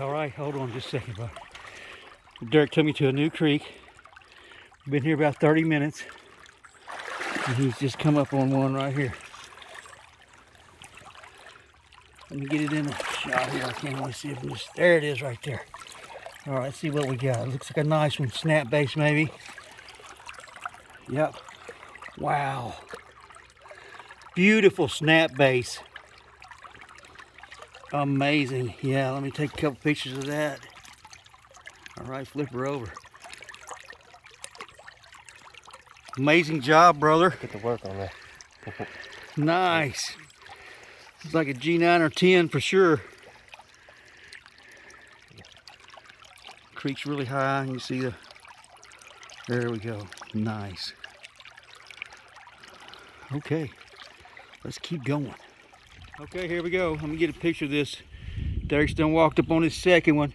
All right, hold on just a second, bud. Derek took me to a new creek. Been here about 30 minutes. And he's just come up on one right here. Let me get it in the shot here. I can't really see it from this. There it is right there. All right, let's see what we got. It looks like a nice one. Snap base maybe. Yep. Wow. Beautiful snap base. Amazing. Yeah, let me take a couple pictures of that. All right, flip her over. Amazing job, brother. Get to work on that. Nice. It's like a G9 or 10 for sure. Creek's really high, and you see the, there we go. Nice. Okay, let's keep going. Okay, here we go. Let me get a picture of this. Derek's done walked up on his second one.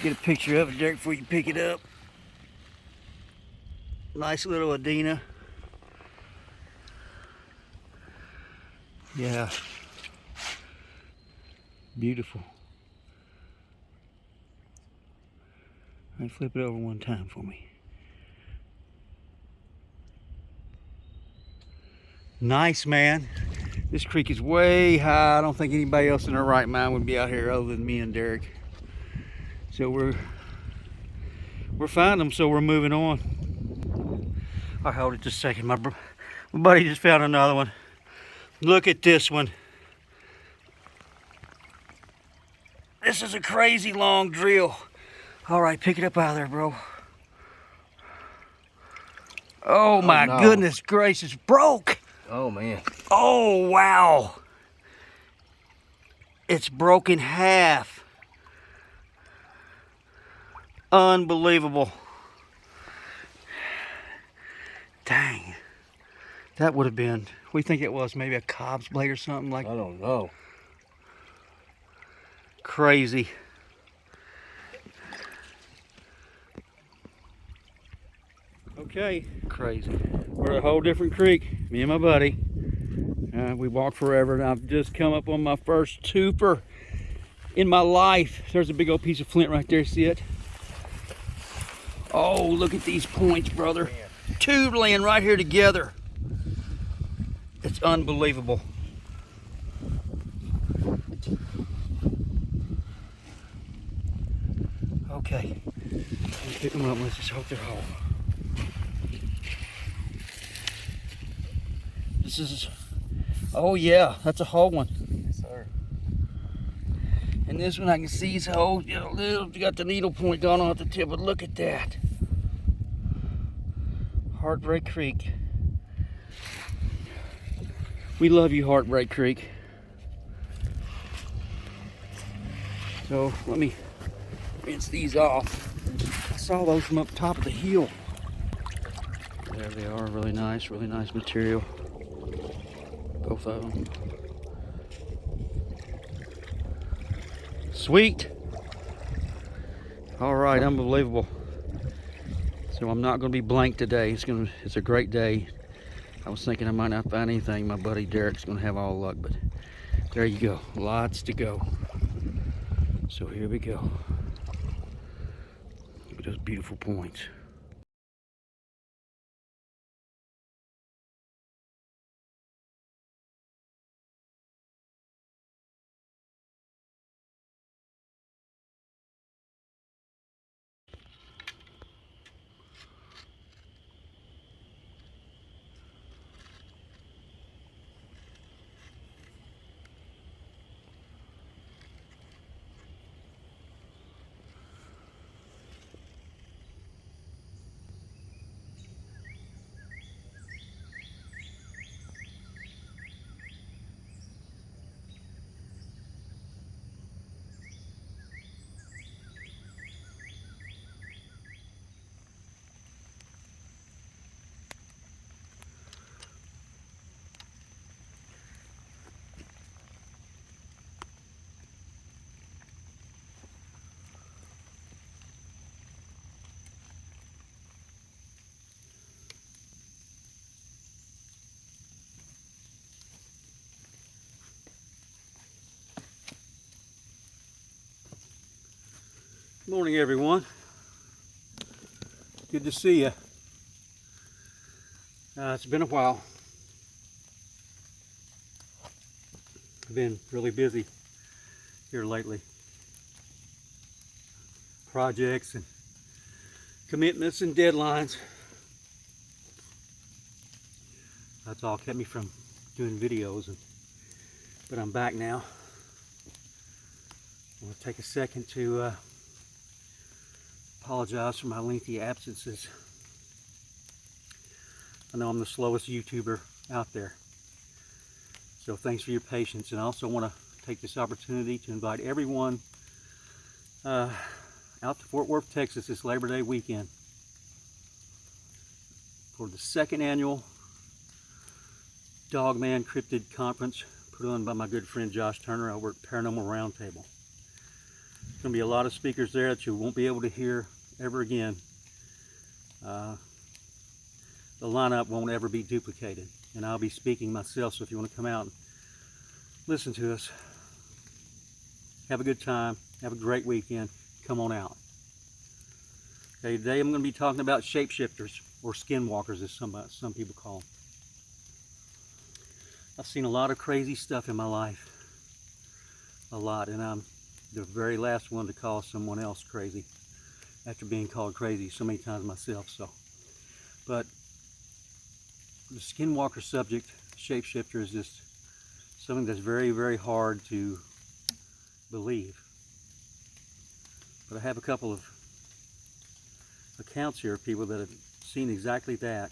Get a picture of it, Derek, before you pick it up. Nice little Adena. Yeah. Beautiful. All right, flip it over one time for me. Nice, man. This creek is way high. I don't think anybody else in their right mind would be out here other than me and Derek. So we're finding them, so we're moving on. I'll hold it just a second. My buddy just found another one. Look at this one. This is a crazy long drill. All right, pick it up out of there, bro. Oh my goodness gracious, broke. Oh man. Oh wow. It's broke in half. Unbelievable. Dang. That would have been, we think it was maybe a cob's blade or something like that. I don't know. Crazy. Okay. Crazy. We're at a whole different creek, me and my buddy. We walked forever, and I've just come up on my first twofer in my life. There's a big old piece of flint right there, see it? Oh, look at these points, brother. Two laying right here together. It's unbelievable. Okay, let's pick them up. Let's just hope they're whole. This is, oh yeah, that's a whole one. Yes, sir. And this one I can see is whole. You know, little, got the needle point gone on at the tip, but look at that. Heartbreak Creek. We love you, Heartbreak Creek. So let me rinse these off. I saw those from up top of the hill. There they are, really nice material. Both of them. Sweet. All right, unbelievable. So I'm not going to be blank today. It's a great day. I was thinking I might not find anything. My buddy Derek's going to have all the luck, but there you go. Lots to go. So here we go. Look at those beautiful points. Good morning, everyone. Good to see you. It's been a while. I've been really busy here lately. Projects and commitments and deadlines. That's all kept me from doing videos, but I'm back now. I want to take a second to apologize for my lengthy absences. I know I'm the slowest YouTuber out there, so thanks for your patience. And I also want to take this opportunity to invite everyone out to Fort Worth, Texas this Labor Day weekend for the second annual Dogman Cryptid Conference put on by my good friend Josh Turner over at Paranormal Roundtable. There's going to be a lot of speakers there that you won't be able to hear ever again. The lineup won't ever be duplicated, and I'll be speaking myself, so if you want to come out and listen to us, have a good time, have a great weekend, come on out. Okay, today I'm going to be talking about shapeshifters, or skinwalkers as some people call them. I've seen a lot of crazy stuff in my life, a lot, and I'm the very last one to call someone else crazy after being called crazy so many times myself. But the skinwalker subject, shapeshifter, is just something that's very, very hard to believe. But I have a couple of accounts here of people that have seen exactly that,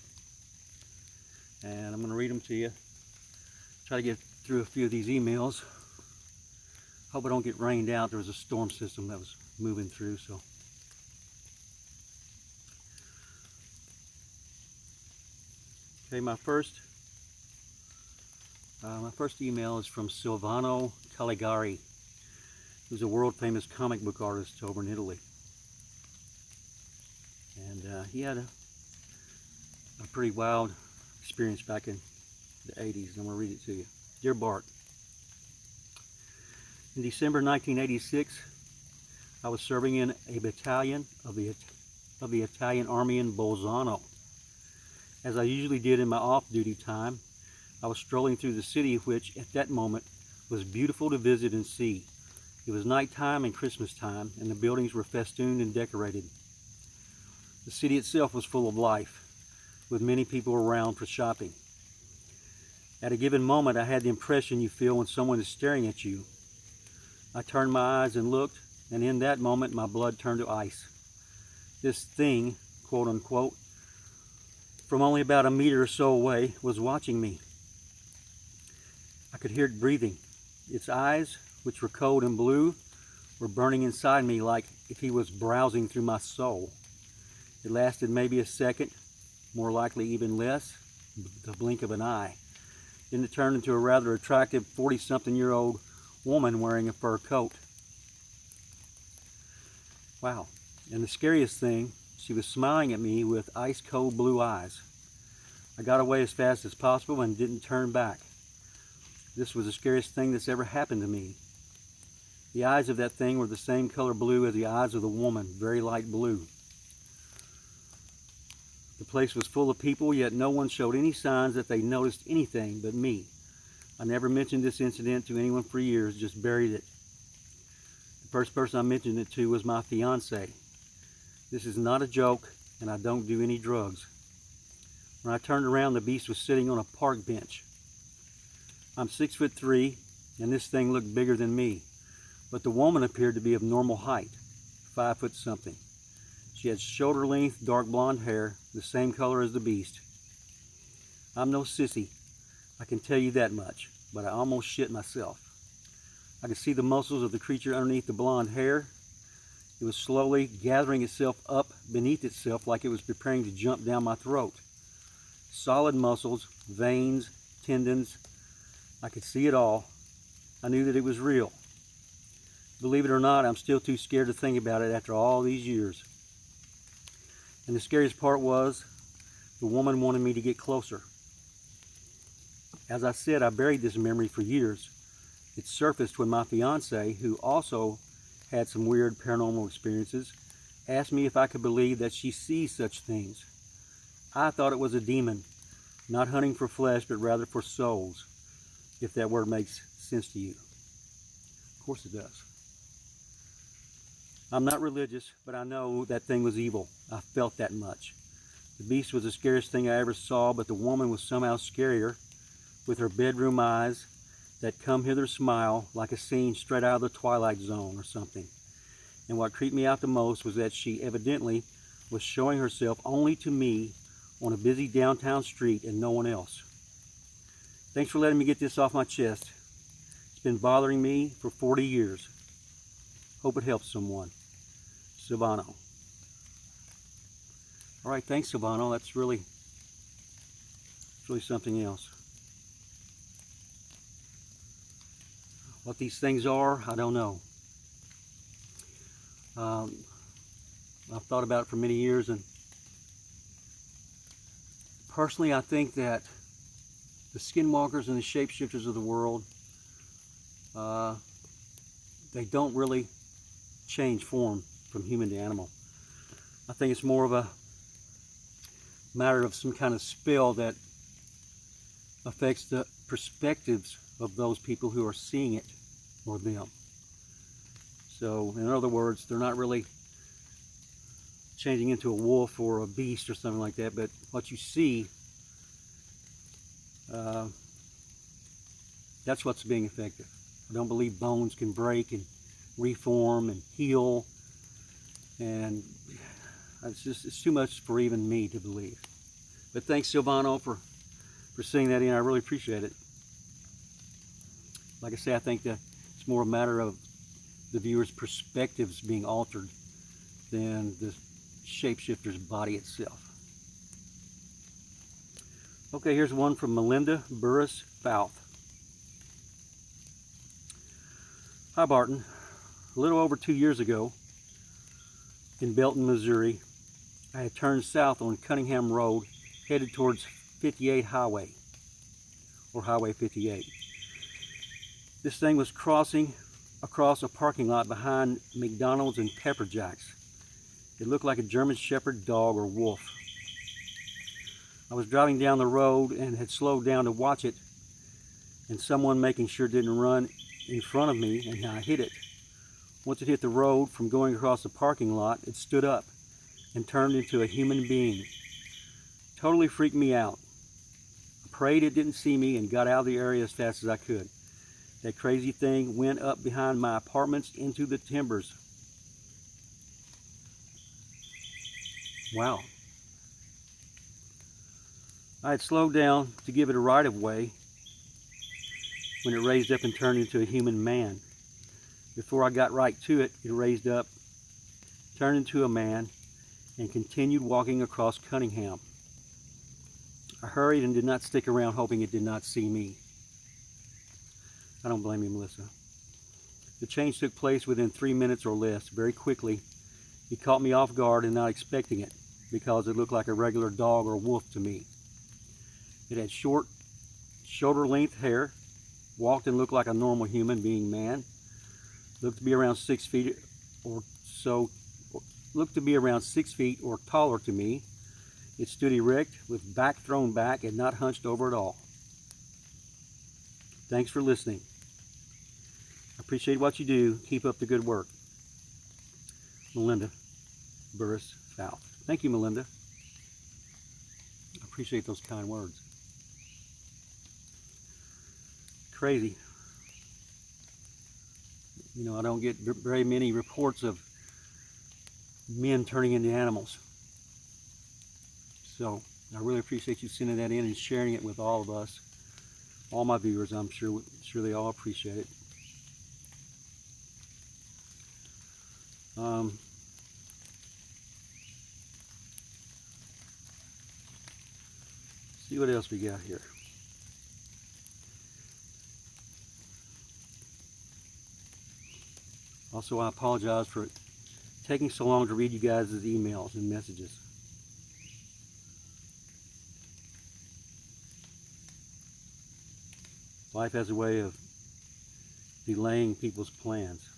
and I'm going to read them to you. Try to get through a few of these emails. Hope I don't get rained out. There was a storm system that was moving through, so. Okay, my first email is from Silvano Caligari, who's a world famous comic book artist over in Italy. And he had a pretty wild experience back in the 80s. I'm going to read it to you. Dear Bart, in December 1986, I was serving in a battalion of the Italian Army in Bolzano. As I usually did in my off-duty time, I was strolling through the city, which at that moment was beautiful to visit and see. It was nighttime and Christmas time, and the buildings were festooned and decorated. The city itself was full of life, with many people around for shopping. At a given moment, I had the impression you feel when someone is staring at you. I turned my eyes and looked, and in that moment, my blood turned to ice. This thing, quote unquote, from only about a meter or so away, was watching me. I could hear it breathing. Its eyes, which were cold and blue, were burning inside me like if he was browsing through my soul. It lasted maybe a second, more likely even less, the blink of an eye. Then it turned into a rather attractive 40-something-year-old woman wearing a fur coat. Wow. And the scariest thing, she was smiling at me with ice-cold blue eyes. I got away as fast as possible and didn't turn back. This was the scariest thing that's ever happened to me. The eyes of that thing were the same color blue as the eyes of the woman, very light blue. The place was full of people, yet no one showed any signs that they noticed anything but me. I never mentioned this incident to anyone for years, just buried it. The first person I mentioned it to was my fiance. This is not a joke, and I don't do any drugs. When I turned around, the beast was sitting on a park bench. I'm 6'3", and this thing looked bigger than me, but the woman appeared to be of normal height, 5 foot something. She had shoulder-length, dark blonde hair, the same color as the beast. I'm no sissy, I can tell you that much, but I almost shit myself. I could see the muscles of the creature underneath the blonde hair. It was slowly gathering itself up beneath itself like it was preparing to jump down my throat. Solid muscles, veins, tendons. I could see it all. I knew that it was real. Believe it or not, I'm still too scared to think about it after all these years. And the scariest part was, the woman wanted me to get closer. As I said, I buried this memory for years. It surfaced when my fiance, who also had some weird paranormal experiences, asked me if I could believe that she sees such things. I thought it was a demon, not hunting for flesh, but rather for souls, if that word makes sense to you. Of course it does. I'm not religious, but I know that thing was evil. I felt that much. The beast was the scariest thing I ever saw, but the woman was somehow scarier, with her bedroom eyes, that come hither smile, like a scene straight out of the Twilight Zone or something. And what creeped me out the most was that she evidently was showing herself only to me on a busy downtown street and no one else. Thanks for letting me get this off my chest. It's been bothering me for 40 years. Hope it helps someone. Silvano. All right, thanks, Silvano. That's really something else. What these things are, I don't know. I've thought about it for many years, and personally I think that the skinwalkers and the shapeshifters of the world, they don't really change form from human to animal. I think it's more of a matter of some kind of spell that affects the perspectives of those people who are seeing it, or them. So in other words, they're not really changing into a wolf or a beast or something like that, but what you see, that's what's being affected. I don't believe bones can break and reform and heal, and it's too much for even me to believe. But thanks, Silvano, for sending that in. I really appreciate it. Like I say, I think that it's more a matter of the viewer's perspectives being altered than the shapeshifter's body itself. Okay, here's one from Melinda Burris Fouth. Hi, Barton. A little over 2 years ago, in Belton, Missouri, I had turned south on Cunningham Road, headed towards 58 Highway, or Highway 58. This thing was crossing across a parking lot behind McDonald's and Pepper Jack's. It looked like a German Shepherd dog or wolf. I was driving down the road and had slowed down to watch it, and someone making sure it didn't run in front of me, and I hit it. Once it hit the road from going across the parking lot, it stood up and turned into a human being. Totally freaked me out. I prayed it didn't see me and got out of the area as fast as I could. That crazy thing went up behind my apartments into the timbers. Wow. I had slowed down to give it a right of way when it raised up and turned into a human man. Before I got right to it, it raised up, turned into a man, and continued walking across Cunningham. I hurried and did not stick around, hoping it did not see me. I don't blame you, Melissa. The change took place within 3 minutes or less, very quickly. It caught me off guard and not expecting it, because it looked like a regular dog or wolf to me. It had short, shoulder-length hair, walked and looked like a normal human being man, looked to be around 6 feet or so, looked to be around 6 feet or taller to me. It stood erect, with back thrown back and not hunched over at all. Thanks for listening. I appreciate what you do. Keep up the good work. Melinda Burris Fouth. Thank you, Melinda. I appreciate those kind words. Crazy. You know, I don't get very many reports of men turning into animals. So I really appreciate you sending that in and sharing it with all of us. All my viewers, I'm sure they all appreciate it. See what else we got here. Also, I apologize for taking so long to read you guys' emails and messages. Life has a way of delaying people's plans.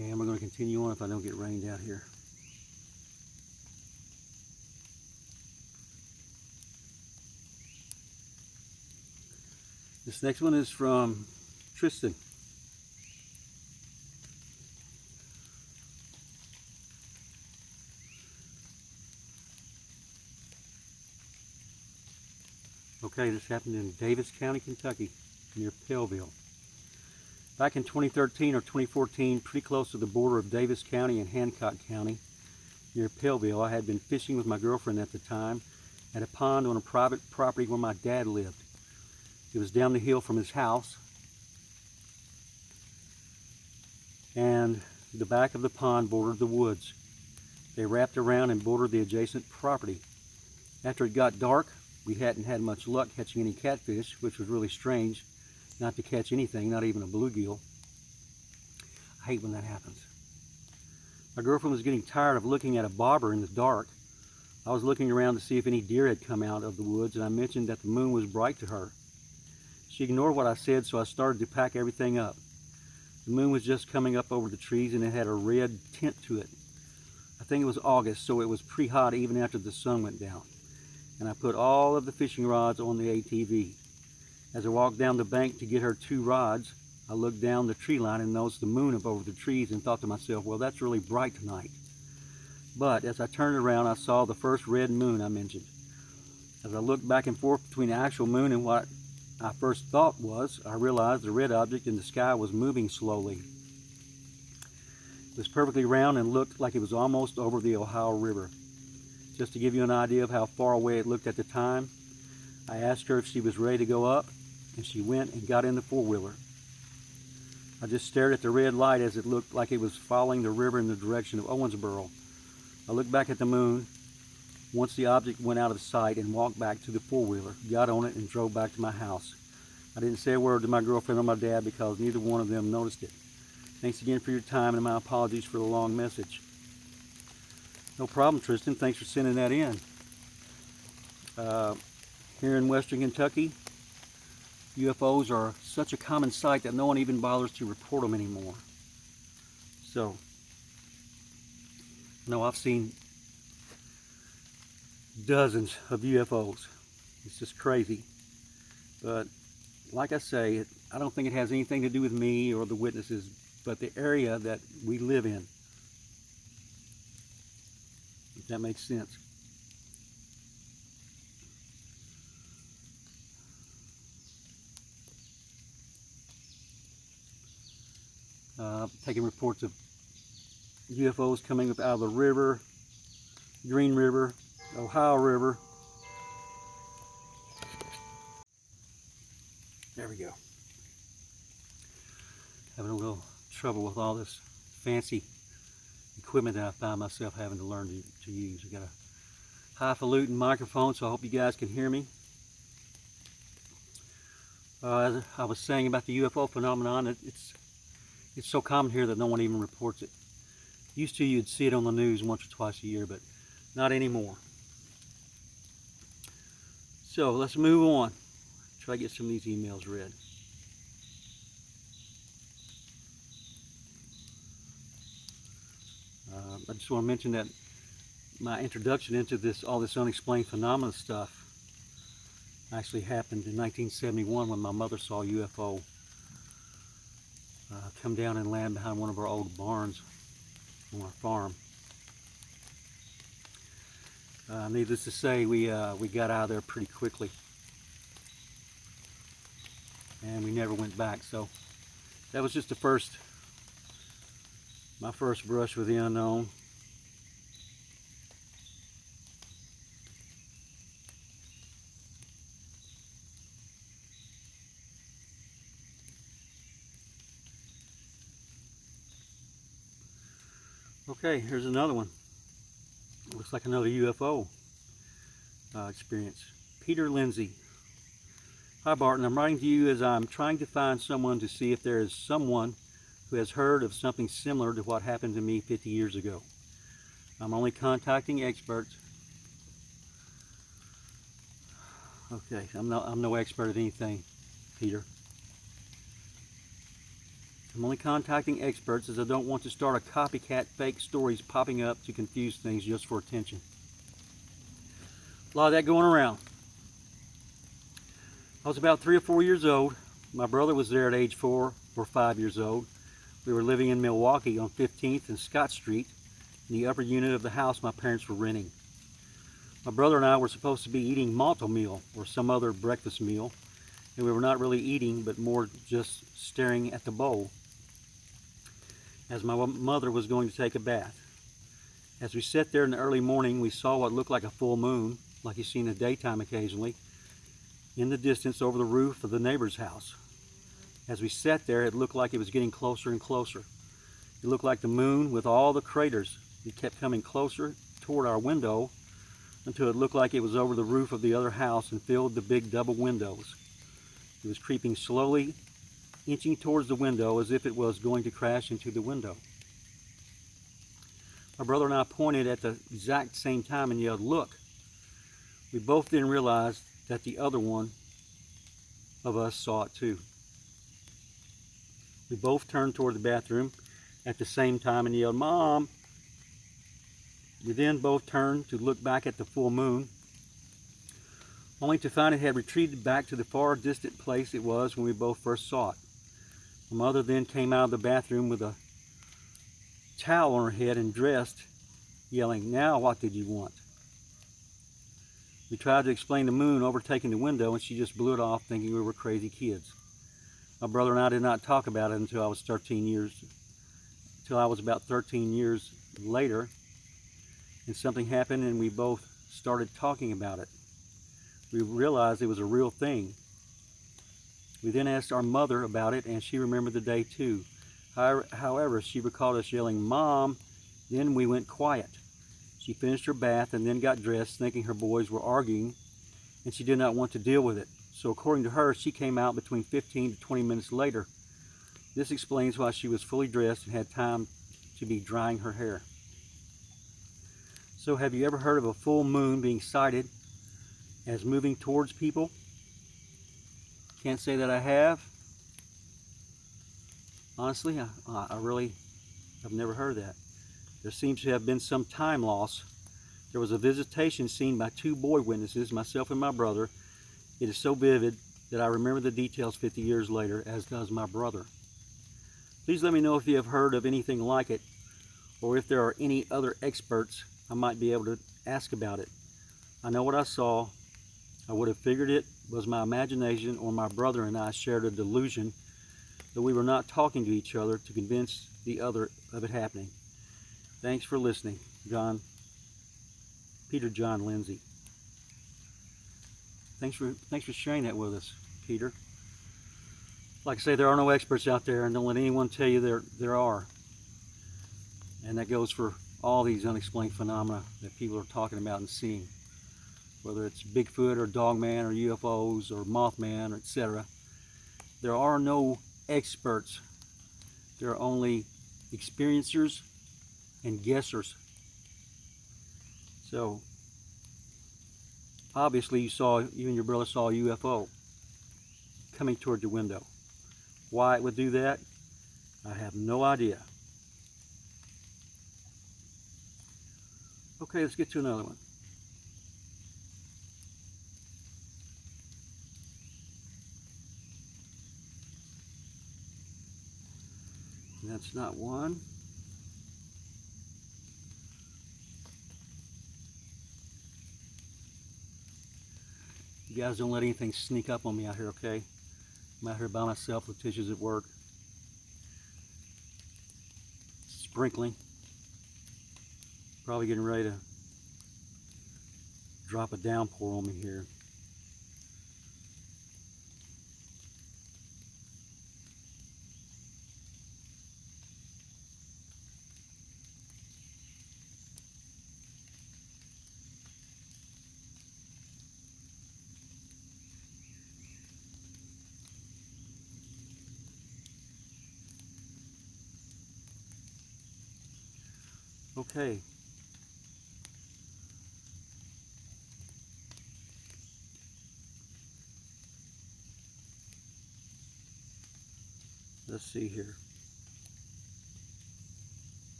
And we're going to continue on if I don't get rained out here. This next one is from Tristan. Okay, this happened in Davis County, Kentucky, near Pellville. Back in 2013 or 2014, pretty close to the border of Davis County and Hancock County, near Pellville, I had been fishing with my girlfriend at the time at a pond on a private property where my dad lived. It was down the hill from his house, and the back of the pond bordered the woods. They wrapped around and bordered the adjacent property. After it got dark, we hadn't had much luck catching any catfish, which was really strange not to catch anything, not even a bluegill. I hate when that happens. My girlfriend was getting tired of looking at a bobber in the dark. I was looking around to see if any deer had come out of the woods, and I mentioned that the moon was bright to her. She ignored what I said, so I started to pack everything up. The moon was just coming up over the trees, and it had a red tint to it. I think it was August, so it was pretty hot even after the sun went down. And I put all of the fishing rods on the ATV. As I walked down the bank to get her 2 rods, I looked down the tree line and noticed the moon up over the trees and thought to myself, well, that's really bright tonight. But as I turned around, I saw the first red moon I mentioned. As I looked back and forth between the actual moon and what I first thought was, I realized the red object in the sky was moving slowly. It was perfectly round and looked like it was almost over the Ohio River. Just to give you an idea of how far away it looked at the time, I asked her if she was ready to go up, and she went and got in the four-wheeler. I just stared at the red light as it looked like it was following the river in the direction of Owensboro. I looked back at the moon once the object went out of sight and walked back to the four-wheeler, got on it, and drove back to my house. I didn't say a word to my girlfriend or my dad because neither one of them noticed it. Thanks again for your time, and my apologies for the long message. No problem, Tristan. Thanks for sending that in. Here in Western Kentucky, UFOs are such a common sight that no one even bothers to report them anymore. So, no, I've seen dozens of UFOs. It's just crazy. But, like I say, I don't think it has anything to do with me or the witnesses, but the area that we live in. If that makes sense. Taking reports of UFOs coming up out of the river, Green River, Ohio River. There we go. Having a little trouble with all this fancy equipment that I find myself having to learn to use. I got a highfalutin microphone, so I hope you guys can hear me. As I was saying about the UFO phenomenon, it's so common here that no one even reports it. Used to, you'd see it on the news once or twice a year, but not anymore. So let's move on. Try to get some of these emails read. I just want to mention that my introduction into all this unexplained phenomena stuff actually happened in 1971 when my mother saw a UFO come down and land behind one of our old barns on our farm. Needless to say, we got out of there pretty quickly, and we never went back. So that was just my first brush with the unknown. Okay, here's another one. Looks like another UFO experience. Peter Lindsay. Hi Barton, I'm writing to you as I'm trying to find someone to see if there is someone who has heard of something similar to what happened to me 50 years ago. I'm only contacting experts. Okay, I'm no expert at anything, Peter. I'm only contacting experts as I don't want to start a copycat fake stories popping up to confuse things just for attention. A lot of that going around. I was about 3 or 4 years old. My brother was there at age 4 or 5 years old. We were living in Milwaukee on 15th and Scott Street in the upper unit of the house my parents were renting. My brother and I were supposed to be eating malto meal or some other breakfast meal, and we were not really eating but more just staring at the bowl as my mother was going to take a bath. As we sat there in the early morning, we saw what looked like a full moon, like you see in the daytime occasionally, in the distance over the roof of the neighbor's house. As we sat there, it looked like it was getting closer and closer. It looked like the moon with all the craters. It kept coming closer toward our window until it looked like it was over the roof of the other house and filled the big double windows. It was creeping slowly, inching towards the window as if it was going to crash into the window. My brother and I pointed at the exact same time and yelled, "Look!" We both then realized that the other one of us saw it too. We both turned toward the bathroom at the same time and yelled, "Mom!" We then both turned to look back at the full moon, only to find it had retreated back to the far distant place it was when we both first saw it. My mother then came out of the bathroom with a towel on her head and dressed, yelling, "Now what did you want?" We tried to explain the moon overtaking the window, and she just blew it off, thinking we were crazy kids. My brother and I did not talk about it until I was about 13 years later, and something happened and we both started talking about it. We realized it was a real thing. We then asked our mother about it, and she remembered the day too. However, she recalled us yelling, "Mom!" Then we went quiet. She finished her bath and then got dressed, thinking her boys were arguing, and she did not want to deal with it. So according to her, she came out between 15 to 20 minutes later. This explains why she was fully dressed and had time to be drying her hair. So have you ever heard of a full moon being sighted as moving towards people? Can't say that I have. Honestly, I really have never heard of that. There seems to have been some time loss. There was a visitation seen by 2 boy witnesses, myself and my brother. It is so vivid that I remember the details 50 years later, as does my brother. Please let me know if you have heard of anything like it, or if there are any other experts I might be able to ask about it. I know what I saw. I would have figured it was my imagination, or my brother and I shared a delusion that we were not talking to each other to convince the other of it happening. Thanks for listening. Peter John Lindsay. Thanks for sharing that with us, Peter. Like I say, there are no experts out there, and don't let anyone tell you there are. And that goes for all these unexplained phenomena that people are talking about and seeing. Whether it's Bigfoot or Dogman or UFOs or Mothman, etc. There are no experts. There are only experiencers and guessers. So obviously you and your brother saw a UFO coming toward your window. Why it would do that, I have no idea. Okay, let's get to another one. That's not one. You guys don't let anything sneak up on me out here, okay? I'm out here by myself. Letitia's at work. Sprinkling. Probably getting ready to drop a downpour on me here. Okay. Let's see here.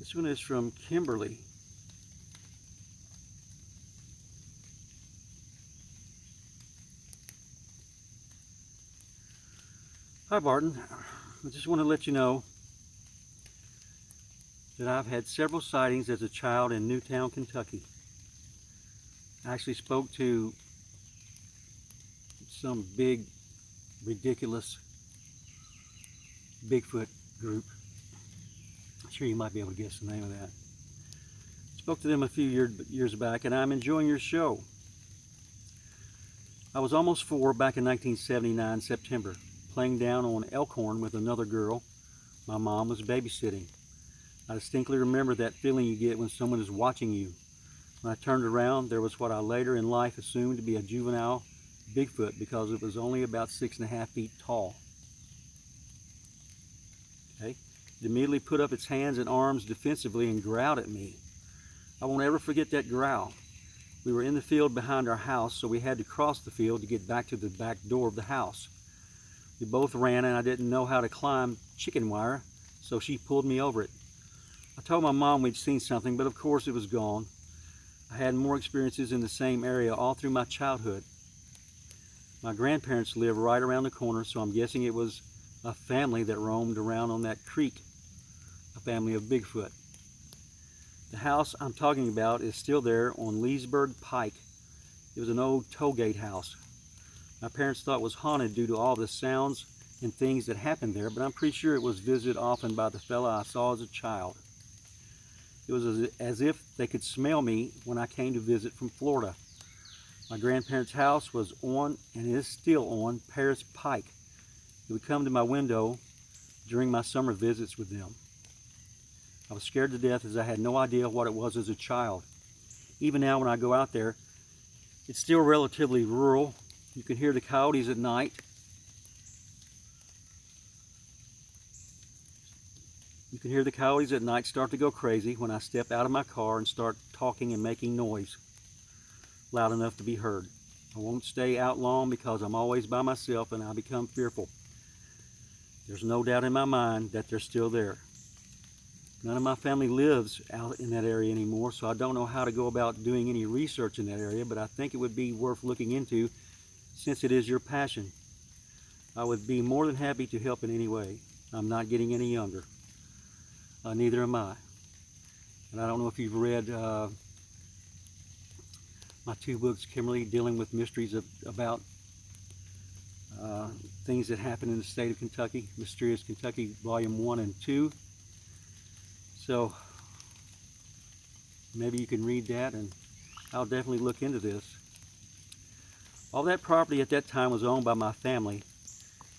This one is from Kimberly. Hi Barton, I just want to let you know that I've had several sightings as a child in Newtown, Kentucky. I actually spoke to some big, ridiculous Bigfoot group. I'm sure you might be able to guess the name of that. Spoke to them a few years back, and I'm enjoying your show. I was almost 4 back in 1979, September, playing down on Elkhorn with another girl my mom was babysitting. I distinctly remember that feeling you get when someone is watching you. When I turned around, there was what I later in life assumed to be a juvenile Bigfoot because it was only about 6.5 feet tall. Okay. It immediately put up its hands and arms defensively and growled at me. I won't ever forget that growl. We were in the field behind our house, so we had to cross the field to get back to the back door of the house. We both ran, and I didn't know how to climb chicken wire, so she pulled me over it. I told my mom we'd seen something, but of course it was gone. I had more experiences in the same area all through my childhood. My grandparents live right around the corner, so I'm guessing it was a family that roamed around on that creek, a family of Bigfoot. The house I'm talking about is still there on Leesburg Pike. It was an old tollgate house. My parents thought it was haunted due to all the sounds and things that happened there, but I'm pretty sure it was visited often by the fella I saw as a child. It was as if they could smell me when I came to visit from Florida. My grandparents' house was on, and is still on, Paris Pike. It would come to my window during my summer visits with them. I was scared to death as I had no idea what it was as a child. Even now when I go out there, it's still relatively rural. You can hear the coyotes at night. You can hear the coyotes at night start to go crazy when I step out of my car and start talking and making noise loud enough to be heard. I won't stay out long because I'm always by myself and I become fearful. There's no doubt in my mind that they're still there. None of my family lives out in that area anymore, so I don't know how to go about doing any research in that area, but I think it would be worth looking into since it is your passion. I would be more than happy to help in any way. I'm not getting any younger. Neither am I. And I don't know if you've read my 2 books, Kimberly, dealing with mysteries about things that happen in the state of Kentucky, Mysterious Kentucky, Volume 1 and 2. So maybe you can read that, and I'll definitely look into this. All that property at that time was owned by my family.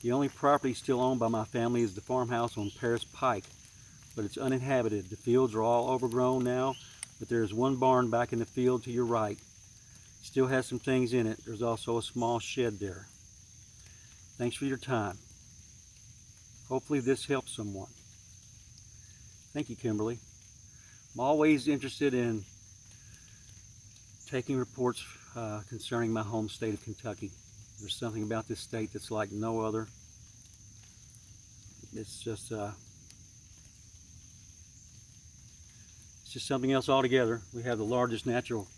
The only property still owned by my family is the farmhouse on Paris Pike, but it's uninhabited. The fields are all overgrown now, but there's one barn back in the field to your right. Still has some things in it. There's also a small shed there. Thanks for your time. Hopefully this helps someone. Thank you, Kimberly. I'm always interested in taking reports concerning my home state of Kentucky. There's something about this state that's like no other. It's just something else altogether. We have the largest natural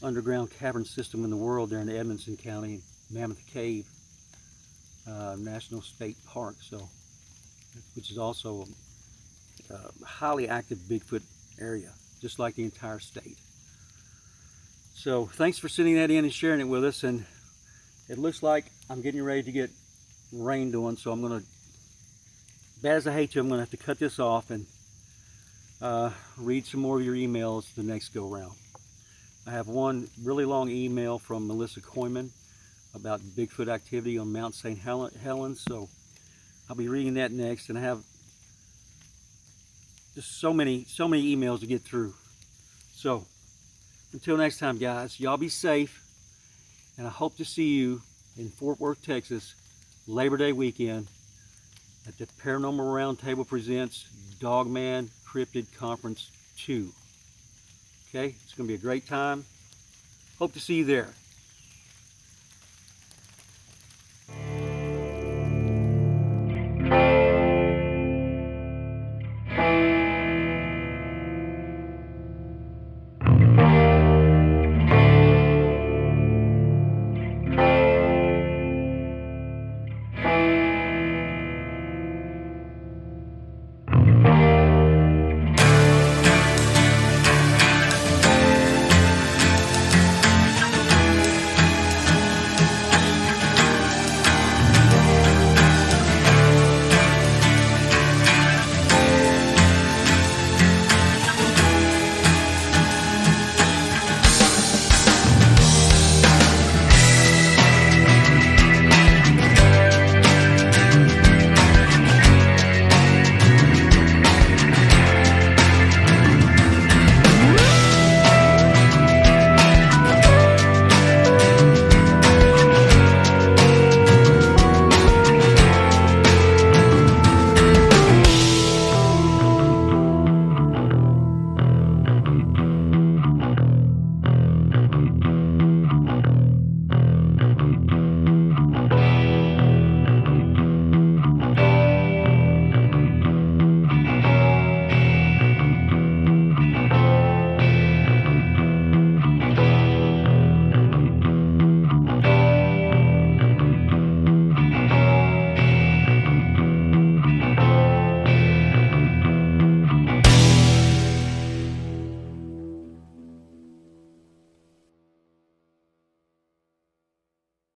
underground cavern system in the world there in Edmonson County, Mammoth Cave National State Park, which is also a highly active Bigfoot area, just like the entire state. So thanks for sending that in and sharing it with us. And it looks like I'm getting ready to get rained on, so I'm going to, bad as I hate to, I'm going to have to cut this off and read some more of your emails the next go round. I have one really long email from Melissa Coyman about Bigfoot activity on Mount St. Helens, so I'll be reading that next. And I have just so many emails to get through. So until next time, guys, y'all be safe, and I hope to see you in Fort Worth, Texas, Labor Day weekend at the Paranormal Roundtable Presents Dogman Cryptid Conference 2. Okay, it's going to be a great time. Hope to see you there.